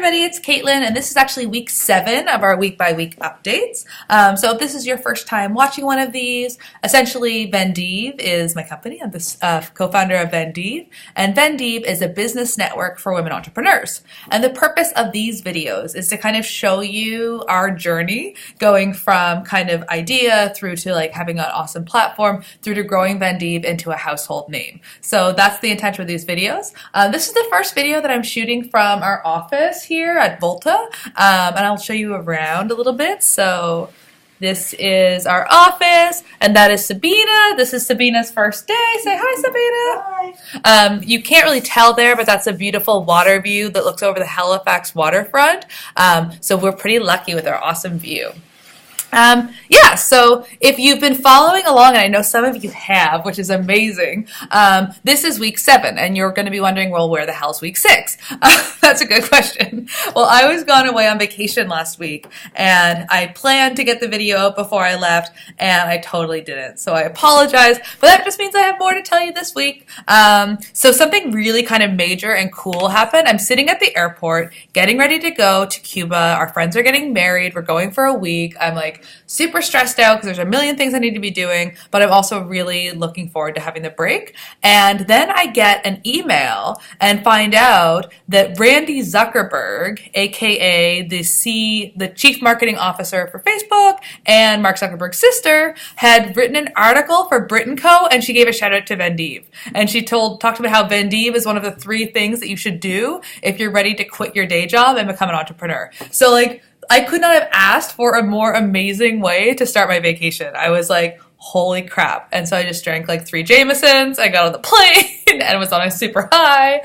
everybody, it's Caitlin, and this is actually week 7 of our week-by-week updates. So if this is your first time watching one of these, essentially Vendeve is my company. I'm the co-founder of Vendeve, and Vendeve is a business network for women entrepreneurs. And the purpose of these videos is to kind of show you our journey going from kind of idea through to like having an awesome platform through to growing Vendeve into a household name. So that's the intention of these videos. This is the first video that I'm shooting from our office here at Volta, and I'll show you around a little bit. So this is our office, and that is Sabina. This is Sabina's first day. Say hi, Sabina. Hi. You can't really tell there, but that's a beautiful water view that looks over the Halifax waterfront. So we're pretty lucky with our awesome view. Yeah, so if you've been following along, and I know some of you have, which is amazing, this is week 7, and you're going to be wondering, well, where the hell's week 6? That's a good question. Well, I was gone away on vacation last week, and I planned to get the video out before I left, and I totally didn't. So I apologize, but that just means I have more to tell you this week. So something really kind of major and cool happened. I'm sitting at the airport, getting ready to go to Cuba. Our friends are getting married. We're going for a week. I'm like super stressed out because there's a million things I need to be doing, but I'm also really looking forward to having the break. And then I get an email and find out that Randy Zuckerberg, aka the chief marketing officer for Facebook and Mark Zuckerberg's sister, had written an article for Brit & Co, and she gave a shout out to Vendeve. And she talked about how Vendeve is one of the 3 things that you should do if you're ready to quit your day job and become an entrepreneur. So like, I could not have asked for a more amazing way to start my vacation. I was like, holy crap. And so I just drank like 3 Jamesons. I got on the plane and was on a super high.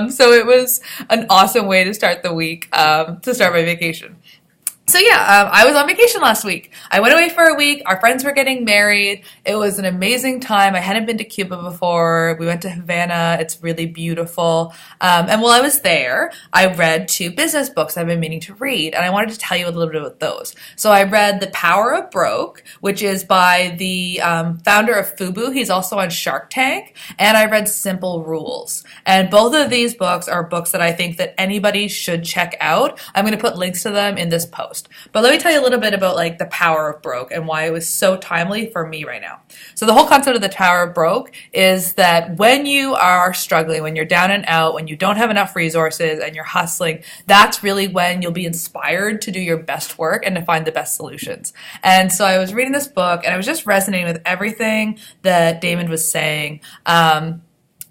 So it was an awesome way to start the week, to start my vacation. So yeah, I was on vacation last week. I went away for a week. Our friends were getting married. It was an amazing time. I hadn't been to Cuba before. We went to Havana. It's really beautiful. And while I was there, I read 2 business books I've been meaning to read, and I wanted to tell you a little bit about those. So I read The Power of Broke, which is by the founder of Fubu. He's also on Shark Tank. And I read Simple Rules. And both of these books are books that I think that anybody should check out. I'm going to put links to them in this post. But let me tell you a little bit about like the power of broke and why it was so timely for me right now. So the whole concept of the power of broke is that when you are struggling, when you're down and out, when you don't have enough resources and you're hustling, that's really when you'll be inspired to do your best work and to find the best solutions. And so I was reading this book and I was just resonating with everything that Damon was saying.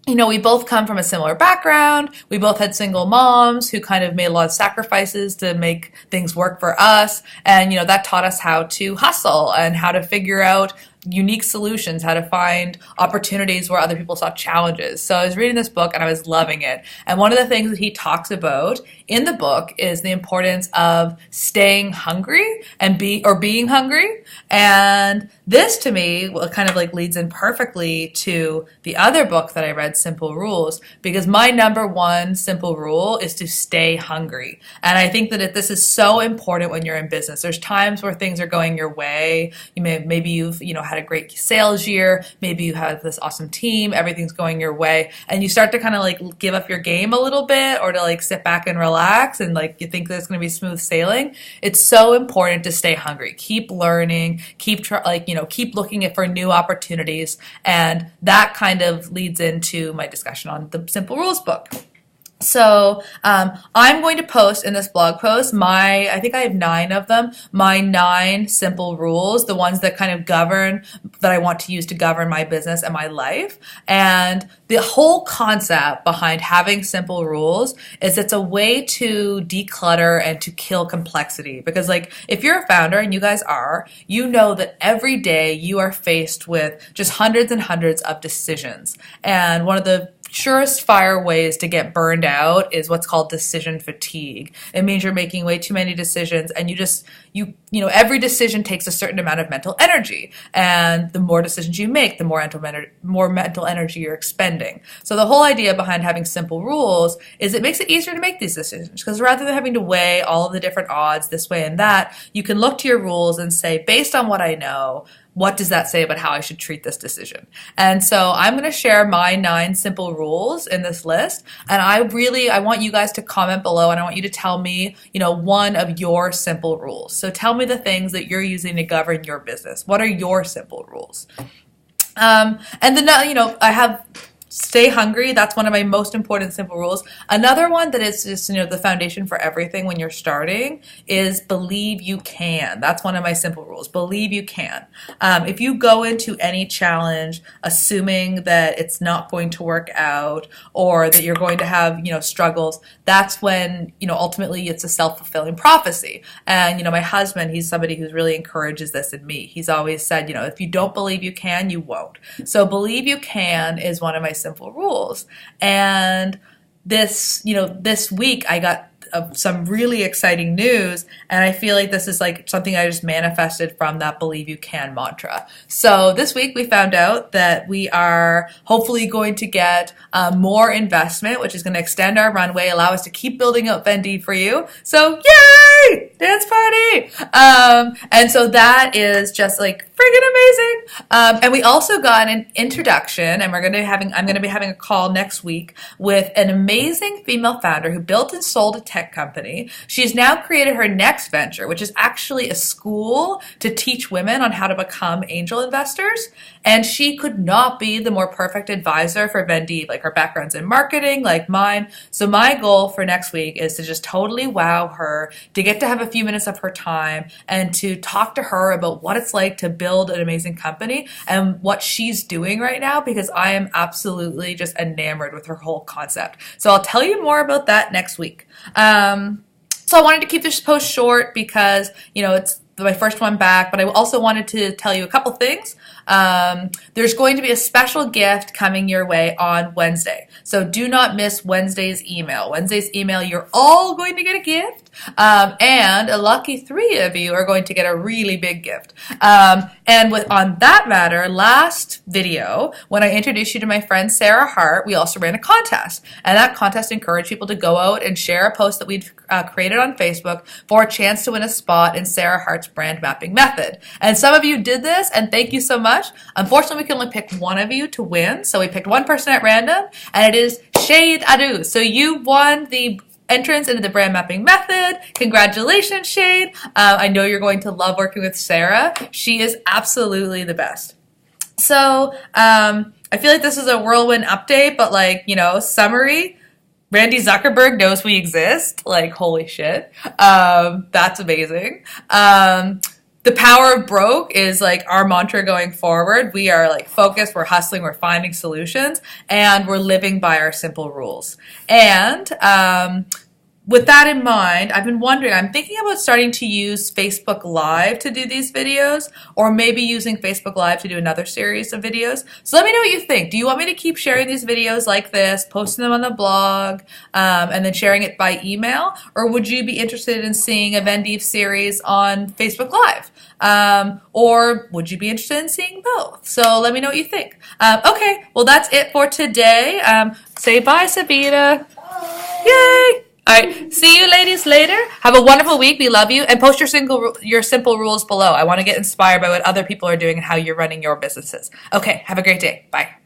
You know, we both come from a similar background. We both had single moms who kind of made a lot of sacrifices to make things work for us. And, you know, that taught us how to hustle and how to figure out unique solutions, how to find opportunities where other people saw challenges. So I was reading this book and I was loving it. And one of the things that he talks about in the book is the importance of staying hungry and being hungry. And this to me kind of like leads in perfectly to the other book that I read, Simple Rules, because my number 1 simple rule is to stay hungry. And I think that this is so important when you're in business. There's times where things are going your way. Maybe you've had a great sales year. Maybe you have this awesome team. Everything's going your way. And you start to kind of like give up your game a little bit or to like sit back and relax and like you think that it's going to be smooth sailing. It's so important to stay hungry. Keep learning, keep looking for new opportunities. And that kind of leads into my discussion on the Simple Rules book. So I'm going to post in this blog post I think I have 9 of them, my 9 simple rules, the ones that kind of that I want to use to govern my business and my life. And the whole concept behind having simple rules is it's a way to declutter and to kill complexity. Because like if you're a founder, and you guys are, you know that every day you are faced with just hundreds and hundreds of decisions. And one of the surest fire ways to get burned out is what's called decision fatigue. It means you're making way too many decisions and every decision takes a certain amount of mental energy. And the more decisions you make, the more mental energy you're expending. So the whole idea behind having simple rules is it makes it easier to make these decisions, because rather than having to weigh all of the different odds this way and that, you can look to your rules and say, based on what I know, what does that say about how I should treat this decision? And so I'm going to share my 9 simple rules in this list. And I want you guys to comment below, and I want you to tell me, one of your simple rules. So tell me the things that you're using to govern your business. What are your simple rules? And then, I have stay hungry. That's one of my most important simple rules. Another one that is just, the foundation for everything when you're starting is believe you can. That's one of my simple rules. Believe you can. If you go into any challenge assuming that it's not going to work out or that you're going to have, struggles, that's when, ultimately it's a self-fulfilling prophecy. And, my husband, he's somebody who really encourages this in me. He's always said, if you don't believe you can, you won't. So believe you can is one of my simple rules. And this week I got some really exciting news, and I feel like this is like something I just manifested from that believe you can mantra. So this week we found out that we are hopefully going to get more investment, which is going to extend our runway, allow us to keep building out Vendeve for you. So yay! Dance party! And so that is just like friggin' amazing. And we also got an introduction, and I'm going to be having a call next week with an amazing female founder who built and sold a tech company. She's now created her next venture, which is actually a school to teach women on how to become angel investors. And she could not be the more perfect advisor for Vendeve. Like, her background's in marketing, like mine. So my goal for next week is to just totally wow her, to get to have a few minutes of her time and to talk to her about what it's like to build an amazing company and what she's doing right now, because I am absolutely just enamored with her whole concept. So I'll tell you more about that next week. So I wanted to keep this post short because, it's my first one back, but I also wanted to tell you a couple things. There's going to be a special gift coming your way on Wednesday. So do not miss Wednesday's email. Wednesday's email, you're all going to get a gift. And a lucky 3 of you are going to get a really big gift. On that matter, last video, when I introduced you to my friend Sarah Hart, we also ran a contest. And that contest encouraged people to go out and share a post that we'd created on Facebook for a chance to win a spot in Sarah Hart's brand mapping method. And some of you did this, and thank you so much. Unfortunately, we can only pick one of you to win. So we picked one person at random, and it is Shade Adu. So you won the entrance into the brand mapping method. Congratulations, Shade. I know you're going to love working with Sarah. She is absolutely the best. So I feel like this is a whirlwind update, but summary. Randy Zuckerberg knows we exist. Like, holy shit. That's amazing. The power of broke is like our mantra going forward. We are like focused, we're hustling, we're finding solutions, and we're living by our simple rules. And with that in mind, I've been wondering, I'm thinking about starting to use Facebook Live to do these videos, or maybe using Facebook Live to do another series of videos. So let me know what you think. Do you want me to keep sharing these videos like this, posting them on the blog, and then sharing it by email? Or would you be interested in seeing a Vendeve series on Facebook Live? Or would you be interested in seeing both? So let me know what you think. Okay, well, that's it for today. Say bye, Sabina. Yay! All right, see you ladies later. Have a wonderful week. We love you. And post your simple rules below. I want to get inspired by what other people are doing and how you're running your businesses. Okay, have a great day. Bye.